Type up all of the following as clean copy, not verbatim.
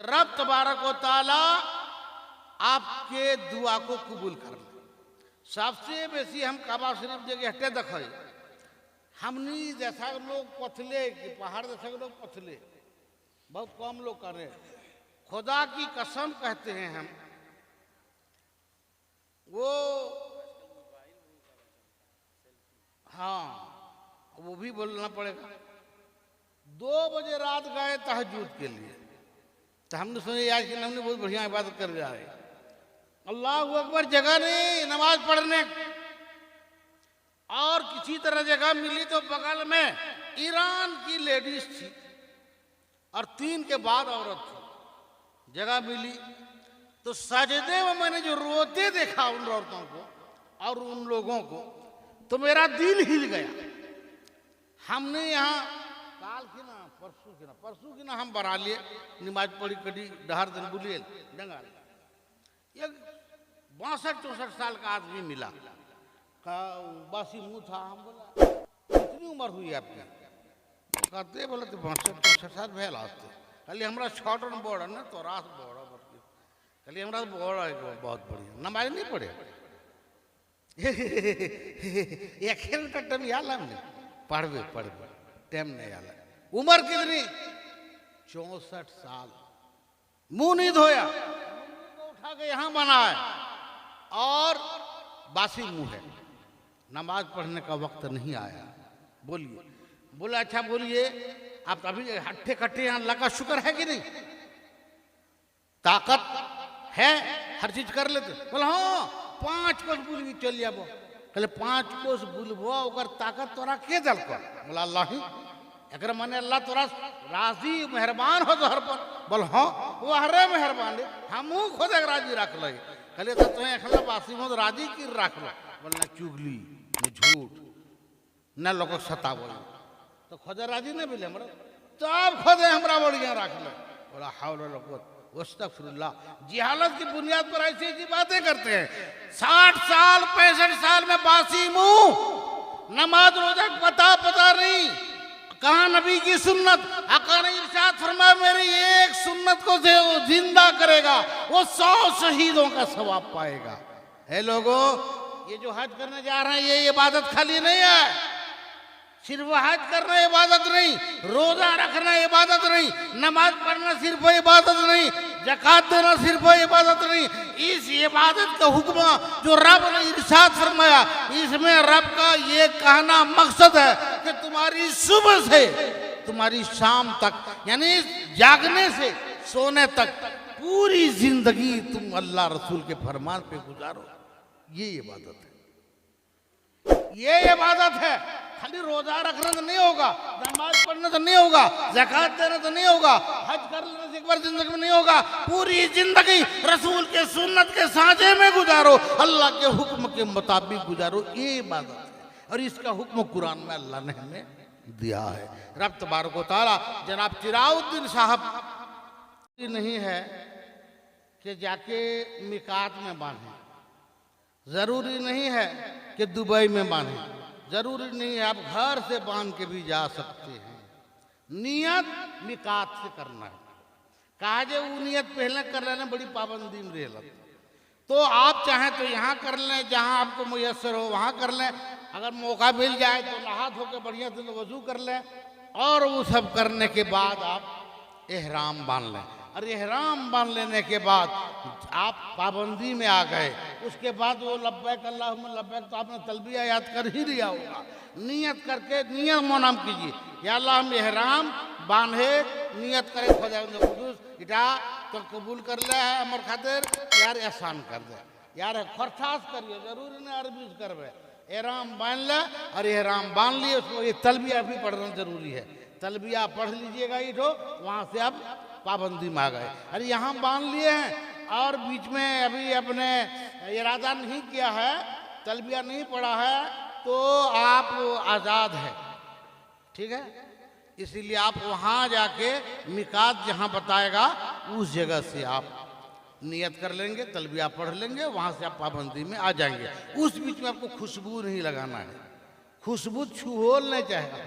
रब तबारक व तआला आपके दुआ को कबूल कर ले। सबसे बेसी हम काबा शरीफ जगह हटे देखे हमनी जैसा लोग पथले कि पहाड़ जैसा लोग पथले बहुत कम लोग करे। खुदा की कसम कहते हैं हम वो हाँ वो भी बोलना पड़ेगा। 2 बजे रात गए तहज्जुद के लिए तो हमने सुने आज कि हमने बहुत बढ़िया इबादत कर जा रहे अल्लाह अकबर जगह नहीं नमाज पढ़ने और किसी तरह जगह मिली तो बगल में ईरान की लेडीज थी और 3 के बाद औरत थी। जगह मिली तो सजदे में मैंने जो रोते देखा उन औरतों को और उन लोगों को तो मेरा दिल हिल गया। हमने यहाँ काल की ना परसों की ना हम बरा लिए नमाज पढ़ी कड़ी डहर दिन बुलिए डंगाल एक 62-64 साल का आदमी मिला का बासी मुंह था। हम बोला कितनी उम्र हुई आपकी? कहते बोले तो 62-64 साल भैल आते खाली हमारा छोट बड़ है ना तो रात बड़ खाली हमारा बड़ है बहुत बढ़िया नमाज नहीं पढ़े एक टाइम याद हमने पढ़वे टाइम नहीं आला। उम्र कितनी? 64 साल। मुंह नहीं धोया उठा के यहां बनाए और बासी मुंह है नमाज पढ़ने का वक्त नहीं आया। बोलिए बोले अच्छा बोलिए आप अभी हट्ठे कट्टे यहाँ अल्लाह का शुक्र है कि नहीं? ताकत है हर चीज कर लेते। बोले हाँ 5 कोस बुलबी चल जाबो। कहले 5 कोस बुलबो ओकर ताकत तोरा के दल कर? बोला अल्लाह ही अगर माने अल्लाह तोरा राजी मेहरबान हो तोहर पर। बोल हाँ वो हरे मेहरबान हमू खुद एक राजी रख ले। कहले तो तुम्हें अखला बासी में राजी की रख लो। बोलना चुगली न झूठ न लोग सतावल तो खुद राजी नहीं मिले हमरा तब खुद हमरा बढ़िया रख लो। बोला हाउल वस्तगफिरुल्लाह। जिहालत की बुनियाद पर ऐसी ऐसी बातें करते हैं। 60 साल 65 साल में बासी मुंह नमाज रोजा पता नहीं कहा नबी की सुन्नत आका ने इरशाद फरमाया मेरी एक सुन्नत को से वो जिंदा करेगा वो 100 शहीदों का सवाब पाएगा। है लोगों ये जो हज करने जा रहे हैं ये इबादत खाली नहीं है। सिर्फ हज करना इबादत नहीं, रोजा रखना इबादत नहीं, नमाज पढ़ना सिर्फ इबादत नहीं, ज़कात देना सिर्फ इबादत नहीं। इस इबादत का हुक्म जो रब ने इरशाद फरमाया इसमें रब का ये कहना मकसद है कि तुम्हारी सुबह से तुम्हारी शाम तक यानी जागने से सोने तक पूरी जिंदगी तुम अल्लाह रसूल के फरमान पे गुजारो। ये इबादत है, ये इबादत है। खाली रोजा रखना तो नहीं होगा, नमाज पढ़ना तो नहीं होगा, ज़कात देना तो नहीं होगा, हज कर लेने से एक बार जिंदगी में नहीं होगा। पूरी जिंदगी रसूल के सुन्नत के सांचे में गुजारो, अल्लाह के हुक्म के मुताबिक गुजारो। ये इबादत है और इसका हुक्म कुरान में अल्लाह ने हमें दिया है। रब तबारक व तआला जनाब चिराउद्दीन साहब नहीं है कि जाके मिकात में बांधे, जरूरी नहीं है कि दुबई में बांधे, जरूरी नहीं है आप घर से बांध के भी जा सकते हैं। नियत मिकात से करना है। कहा जे वो नियत पहले कर लेना बड़ी पाबंदी में रह तो आप चाहें तो यहाँ कर लें, जहाँ आपको मुयस्सर हो वहाँ कर लें। अगर मौका मिल जाए तो नहा धो के बढ़िया से वजू कर लें और वो सब करने के बाद आप एहराम बांध लें। और एहराम बांध लेने के बाद आप पाबंदी में आ गए, उसके बाद वो लब्बैक अल्लाहुम्मा लब्बैक तो आपने तलबिया याद कर ही लिया होगा। नियत करके नियत मोनाम कीजिए या अल्लाह हम एहराम बांधे नियत करे खुदा कुदूस इटा तो कबूल कर ले है हमर खातिर यार एहसान कर दे यार खरठास करिए, जरूरी नहीं अरबी करवे। एहराम बांध ले और एहराम बांध लिए उसको ये तलबिया भी पढ़ना जरूरी है। तलबिया पढ़ लीजिएगा ये तो वहाँ से आप पाबंदी में आ गए। अरे यहाँ बांध लिए हैं और बीच में अभी अपने इरादा नहीं किया है, तलबिया नहीं पढ़ा है तो आप आज़ाद है, ठीक है। इसीलिए आप वहाँ जाके मिकात जहाँ बताएगा उस जगह से आप नियत कर लेंगे, तलबिया पढ़ लेंगे, वहाँ से आप पाबंदी में आ जाएंगे। उस बीच में आपको खुशबू नहीं लगाना है, खुशबू छुहोल नहीं चाहेगा,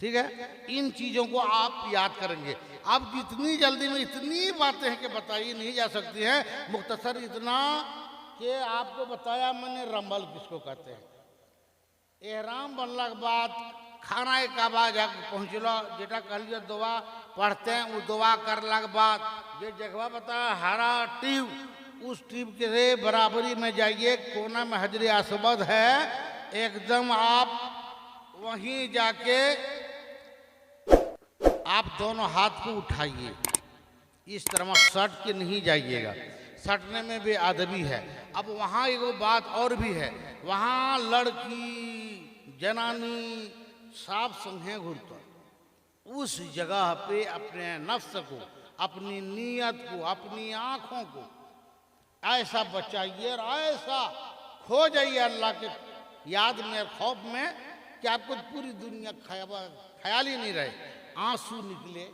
ठीक है, इन चीज़ों को आप याद करेंगे। अब जितनी जल्दी में इतनी बातें हैं कि बताई नहीं जा सकती हैं, मुख्तसर इतना कि आपको बताया मैंने रमल किसको कहते हैं। एहराम बनला के बाद खाना काबा जाके पहुँचलो, जेटा कहलिए दुआ पढ़ते हैं, वो दुआ करला के बाद ये जगह बताया हरा टीव, उस टीव के बराबरी में जाइए, कोना में हजर असवद है, एकदम आप वहीं जाके आप दोनों हाथ को उठाइए, इस तरह सट के नहीं जाइएगा, सटने में भी अदबी है। अब वहाँ एक बात और भी है, वहाँ लड़की जनानी साफ संगे घूरता, उस जगह पे अपने नफ्स को, अपनी नीयत को, अपनी आँखों को ऐसा बचाइए और ऐसा खो जाइए अल्लाह के याद में, खौफ में, कि आपको पूरी दुनिया ख्याल ही नहीं रहे, आंसू निकले,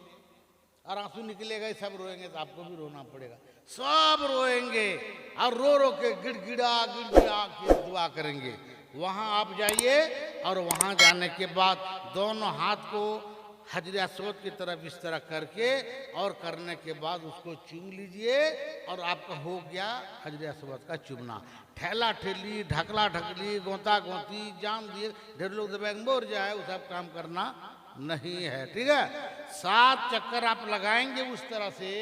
और आंसू निकलेगा सब रोएंगे तो आपको भी रोना पड़ेगा, सब रोएंगे और रो रो के गिड़गिड़ा के दुआ करेंगे। वहाँ आप जाइए और वहाँ जाने के बाद दोनों हाथ को हजर असवद की तरफ इस तरह करके और करने के बाद उसको चूम लीजिए और आपका हो गया हजर असवद का चूमना। ठेला ठेली, ढकला ढकली, गोता गोती, जान दिए, ढेर लोग दिमाग मोर जाए, वो सब काम करना नहीं है। ठीक है, 7 चक्कर आप लगाएंगे उस तरह से,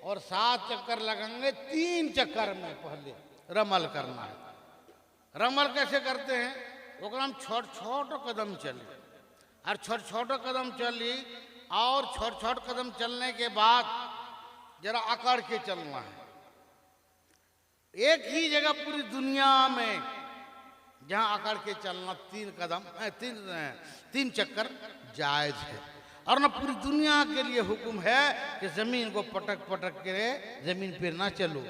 और 7 चक्कर लगाएंगे 3 चक्कर में पहले रमल करना है। रमल कैसे करते हैं, वो हम छोट छोट कदम चले, और छोट छोट कदम चली, और छोट छोट कदम चलने के बाद जरा अकड़ के चलना है। एक ही जगह पूरी दुनिया में जहां अकड़ के चलना 3 कदम 3 चक्कर जायज है, और ना पूरी दुनिया के लिए हुक्म है कि जमीन को पटक पटक के जमीन पे ना चलो,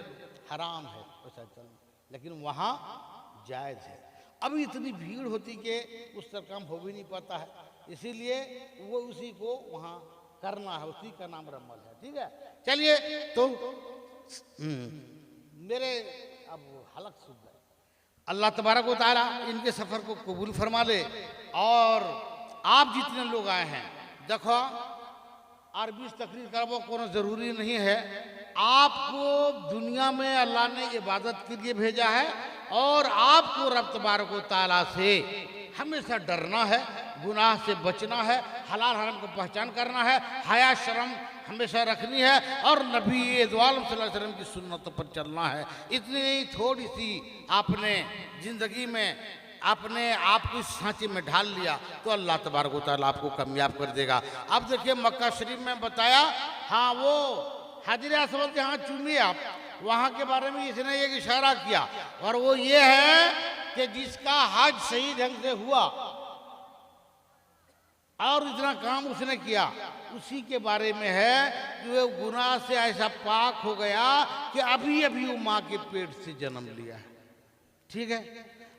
हराम है वैसा चलना, लेकिन वहां जायज है। अभी इतनी भीड़ होती कि उस तरह काम हो भी नहीं पाता है, इसीलिए वो उसी को वहाँ करना है, उसी का नाम रमल है। ठीक है, चलिए तो मेरे अब हलक सुन गए, अल्लाह तबारक व तआला इनके सफ़र को कबूल फरमा ले। और आप जितने लोग आए हैं, देखो अरबी तकरीर करबो कोनो ज़रूरी नहीं है, आपको दुनिया में अल्लाह ने इबादत के लिए भेजा है, और आपको रब तबारक व तआला से हमेशा डरना है, गुनाह से बचना है, हलाल हराम को पहचान करना है, हया शर्म हमेशा रखनी है, और नबी सल्लल्लाहु अलैहि वसल्लम की सुन्नतों पर चलना है। इतनी थोड़ी सी आपने ज़िंदगी में आपने आप को इस सांचे में ढाल लिया तो अल्लाह तबारक व तआला आपको कामयाब कर देगा। अब देखिए मक्का शरीफ में बताया, हाँ वो हजर असवद जहाँ चूमी आप, वहाँ के बारे में इसने एक इशारा किया, और वो ये है कि जिसका हज सही ढंग से हुआ और इतना काम उसने किया, उसी के बारे में है कि वो गुनाह से ऐसा पाक हो गया कि अभी अभी वो माँ के पेट से जन्म लिया है। ठीक है,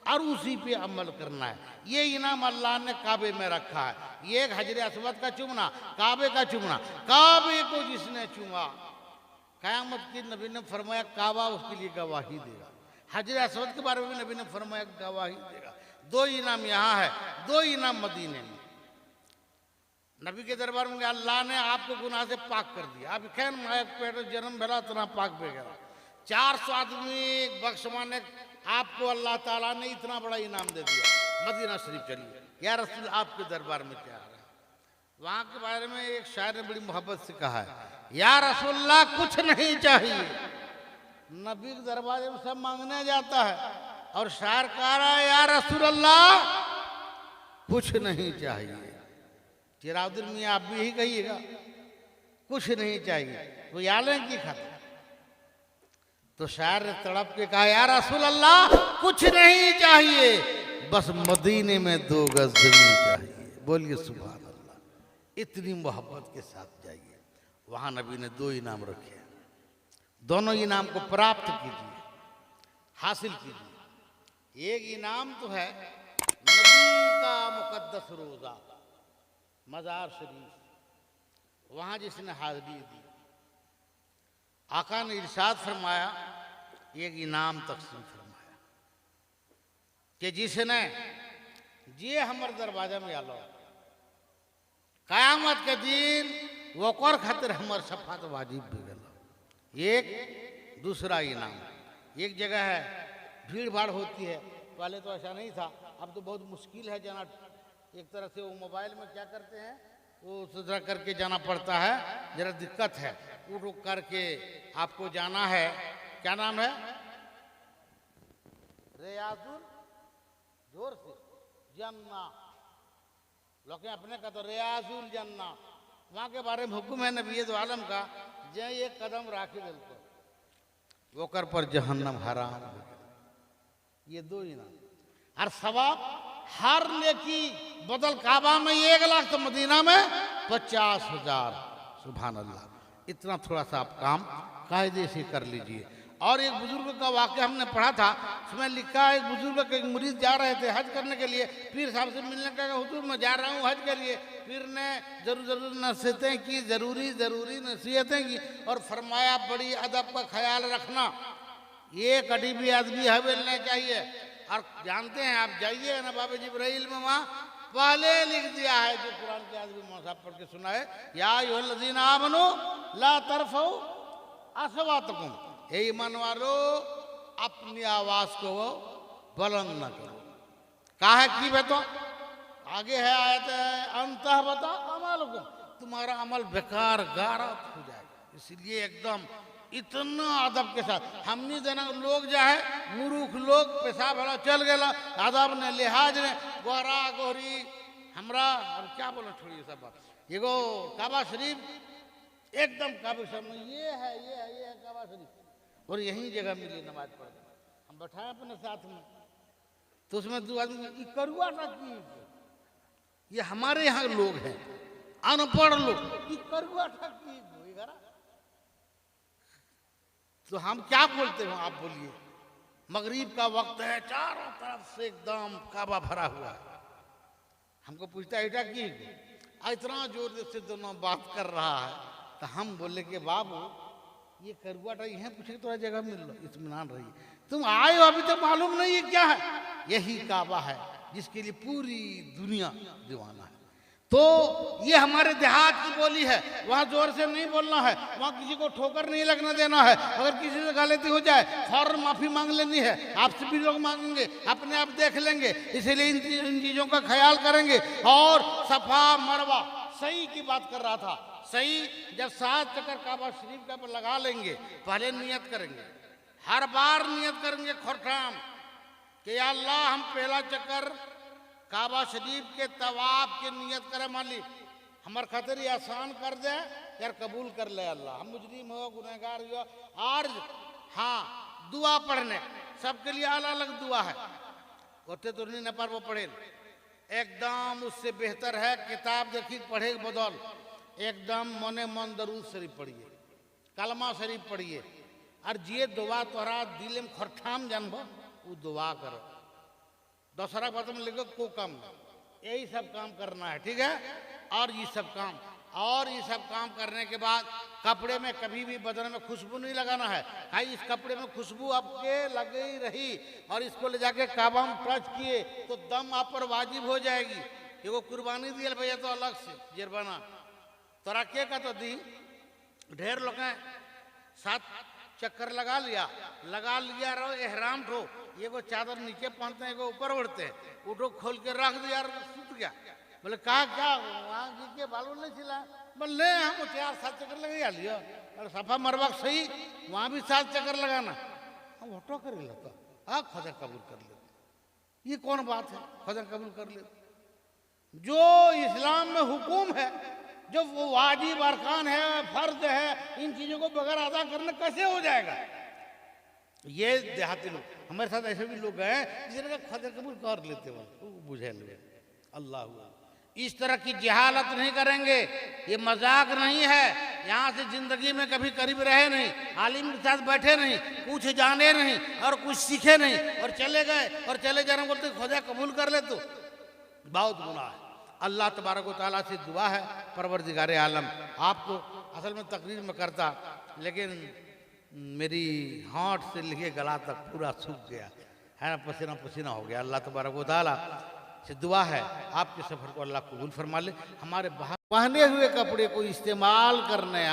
और उसी पे अमल करना है। ये इनाम अल्लाह ने काबे में रखा है, ये एक हजर असवद का चूमना, काबे का चूमना। काबे को जिसने चूमा, क़यामत की नबी ने फरमाया काबा उसके लिए गवाही देगा। हजर असवद के बारे में नबी ने फरमाया गवाही देगा। 2 इनाम यहाँ है, 2 इनाम मदीने में। नबी के दरबार में अल्लाह ने आपको गुनाह से पाक कर दिया, अब खैर माया पेट जन्म भला इतना पाक पे गया। 400 आदमी बख्शवाने आपको अल्लाह ताला ने इतना बड़ा इनाम दे दिया। मदीना शरीफ चलिए, या रसूल आपके दरबार में क्या आ रहा है। वहाँ के बारे में एक शायर ने बड़ी मोहब्बत से कहा है, या रसूलल्लाह कुछ नहीं चाहिए। नबी के दरबार में सब मांगने जाता है, और शायर कह रहा है या रसूलल्लाह कुछ नहीं चाहिए। चिराउद्दीन मियां आप भी यही कहिएगा, कुछ नहीं चाहिए, वो यालें की खाता। तो शायर ने तड़प के कहा या रसूल अल्लाह कुछ नहीं चाहिए, बस मदीने में 2 गज जमीन चाहिए। बोलिए सुभान अल्लाह। इतनी मोहब्बत के साथ जाइए, वहां नबी ने 2 इनाम रखे, दोनों इनाम को प्राप्त कीजिए, हासिल कीजिए। एक इनाम तो है नबी का मुकद्दस रोजा मज़ार शरीफ, वहाँ जिसने हाज़िरी दी, आका ने इरशाद फरमाया, एक इनाम तकसीम फरमाया कि जिसने जे हमर दरवाजा में आलो, कयामत के दिन वोकर खातिर हमार शफात वाजिब भी गल। एक दूसरा इनाम, एक जगह है भीड़ भाड़ होती है, पहले तो ऐसा नहीं था, अब तो बहुत मुश्किल है जाना। एक तरह से वो मोबाइल में क्या करते हैं, वो सुधरा करके जाना पड़ता है, जरा दिक्कत है। उठ उठ करके आपको जाना है, क्या नाम है, रियाजुल, जोर से, जन्ना, लोग अपने का तो रियाजुल जन्ना, वहाँ के बारे में हुक्म है नबी दो आलम का, जे एक कदम राखी दिल को वो कर पर जहन्नम हराम। ये दो ही ना, और सवाब हर नेकी बदल काबा में 1 लाख तो मदीना में 50,000। सुभान अल्लाह। इतना थोड़ा सा आप काम कायदे से कर लीजिए। और एक बुजुर्ग का वाक़या हमने पढ़ा था, उसमें लिखा है एक बुजुर्ग के एक मुरीद जा रहे थे हज करने के लिए, पीर साहब से मिलने का, हुजूर मैं जा रहा हूँ हज के लिए। पीर ने जरूर नसीहतें की, जरूरी नसीहतें की, और फरमाया बड़ी अदब का ख्याल रखना, ये कभी भी आदमी हवेलना चाहिए। और जानते हैं आप, जाइए ना बाबा जिब्राइल में, वहाँ पहले लिख दिया है जो कुरान के आदमी मौसा पढ़ के सुना है, या अय्युहल्लज़ीना आमनू ला तरफऊ अस्वातकुम, हे ईमान वालो अपनी आवाज को वो बुलंद न करो। कहा है की बतो आगे है आयत अंतः बता अमलकुम, तुम्हारा अमल बेकार गारत हो जाएगा। इसलिए एकदम इतना अदब के साथ हमने जना लोग जो है मूर्ख लोग पेशाब वाला चल गया, अदब ने लिहाज ने गोरा गोरी हमरा अब क्या बोला, छोड़िए सब बात। एगो काबा शरीफ एकदम काबा शरीफ ये है काबा शरीफ, और यही जगह मिली नमाज पढ़, हम बैठाए अपने साथ में, तो उसमें 2 आदमी करुआ ना की, ये हमारे यहाँ लोग हैं अनपढ़ लोग, करुआ ठकी, तो हम क्या बोलते हो आप बोलिए। मगरिब का वक्त है, चारों तरफ से एकदम काबा भरा हुआ है, हमको पूछता है बेटा की, इतना जोर से दोनों बात कर रहा है, तो हम बोले कि बाबू ये करुआ यहाँ पूछे थोड़ा जगह मिल लो, इत्मीनान रही, तुम आए हो अभी तो मालूम नहीं है क्या है, यही काबा है जिसके लिए पूरी दुनिया दीवाना है। तो ये हमारे देहात की बोली है, वहाँ जोर से नहीं बोलना है, वहाँ किसी को ठोकर नहीं लगना देना है, अगर किसी से गलती हो जाए फौरन माफी मांग लेनी है, आपसे भी लोग मांगेंगे, अपने आप देख लेंगे, इसीलिए इन चीजों का ख्याल करेंगे। और सफा मरवा सही की बात कर रहा था, सही जब 7 चक्कर काबा शरीफ का लगा लेंगे, पहले नियत करेंगे, हर बार नियत करेंगे खुरठाम कि या अल्लाह हम पहला चक्कर काबा शरीफ के तवाफ के नियत करे, माली हमार खातिर ये आसान कर दे यार, कबूल कर ले अल्लाह, हम मुजरिम हो गुनहगार हो। और हाँ दुआ पढ़ने सबके लिए अलग अलग दुआ है, होते तो नहीं न पर वो पढ़े, एकदम उससे बेहतर है किताब देखी पढ़े बदौल, एकदम मने मन दरूद शरीफ पढ़िए, कलमा शरीफ पढ़िए, और ये दुआ तोरा दिल में खरठाम जानबो वो दुआ करो, दूसरा बात में लिखो को काम, यही सब काम करना है, ठीक है। और ये सब काम करने के बाद कपड़े में कभी भी बदन में खुशबू नहीं लगाना है, भाई इस कपड़े में खुशबू आपके लगे ही रही, और इसको ले जाके काबा में टच किए तो दम आप पर वाजिब हो जाएगी। एगो कुर्बानी दिया भैया तो अलग से जुर्माना तोरा के का तो दी, ढेर लोग 7 चक्कर लगा लिया रहो एहराम ठो, एगो चादर नीचे पहनते हैं, एगो ऊपर उड़ते हैं, उठो खोल के रख दिया, सूत गया। बोले कहा क्या वहाँ जी के बालू नहीं छिला, बोले हम 4-7 चक्कर लगा लिया, और सफा मरवा सही वहाँ भी 7 चक्कर लगाना, हम हटो कर लेता, हाँ खुदा कबूल कर ले, ये कौन बात है, खुदा कबूल कर ले। जो इस्लाम में हुकूम है, जो वो वाजिब अरकान है, फर्ज है, इन चीजों को बगैर अदा करने कैसे हो जाएगा। ये देहाती लोग, हमारे साथ ऐसे भी लोग हैं जिनका खुदा कबूल कर लेते हो, बुझे लोग अल्लाह, इस तरह की जहालत नहीं करेंगे, ये मजाक नहीं है। यहाँ से जिंदगी में कभी करीब रहे नहीं, आलिम के साथ बैठे नहीं, कुछ जाने नहीं और कुछ सीखे नहीं, और चले गए और चले जाने बोलते खुदा कबूल कर ले, तो बहुत गुनाह है। अल्लाह तबारक व तआला से दुआ है, परवरदिगार आलम आपको असल में तकरीर में करता, लेकिन मेरी हाथ से लेके गला तक पूरा सूख गया है ना, पसीना पसीना हो गया। अल्लाह तबारक व तआला से दुआ है आपके सफ़र को अल्लाह कबूल फरमा ले। हमारे बाहर पहने हुए कपड़े को इस्तेमाल करने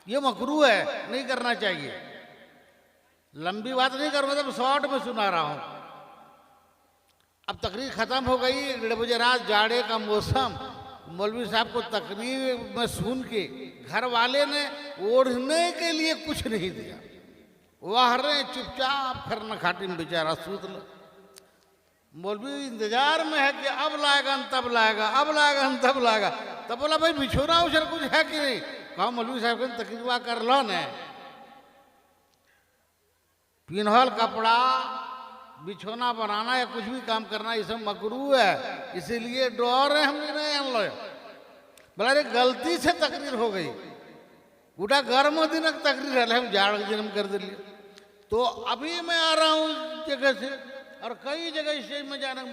ये मकरूह है, नहीं करना चाहिए। लंबी बात नहीं करूँगा, तो शॉर्ट में सुना रहा हूँ। अब तकरीर ख़त्म हो गई, 1:30 बजे रात, जाड़े का मौसम। मौलवी साहब को तकरीर में सुन के घर वाले ने ओढ़ने के लिए कुछ नहीं दिया। वाह रे, चुपचाप खरना खाटी में बेचारा सूत लो। मौलवी इंतजार में है कि अब लाएगा न तब लाएगा, अब लाएगा न तब लाएगा। तब बोला भाई बिछोना उछर कुछ है कि नहीं? कहा मौलवी साहब के तकरीबा कर लो न। पिन्हल कपड़ा बिछोना बनाना या कुछ भी काम करना ये सब मकरूह है, इसीलिए डर है हम नहीं आन लो। बोला रे गलती से तकरीर हो गई, गोटा गर्म दिन तकरीर है, हम जाड़ दिन में कर दिलिए। तो अभी मैं आ रहा हूँ जगह से, और कई जगह स्टेज में जाने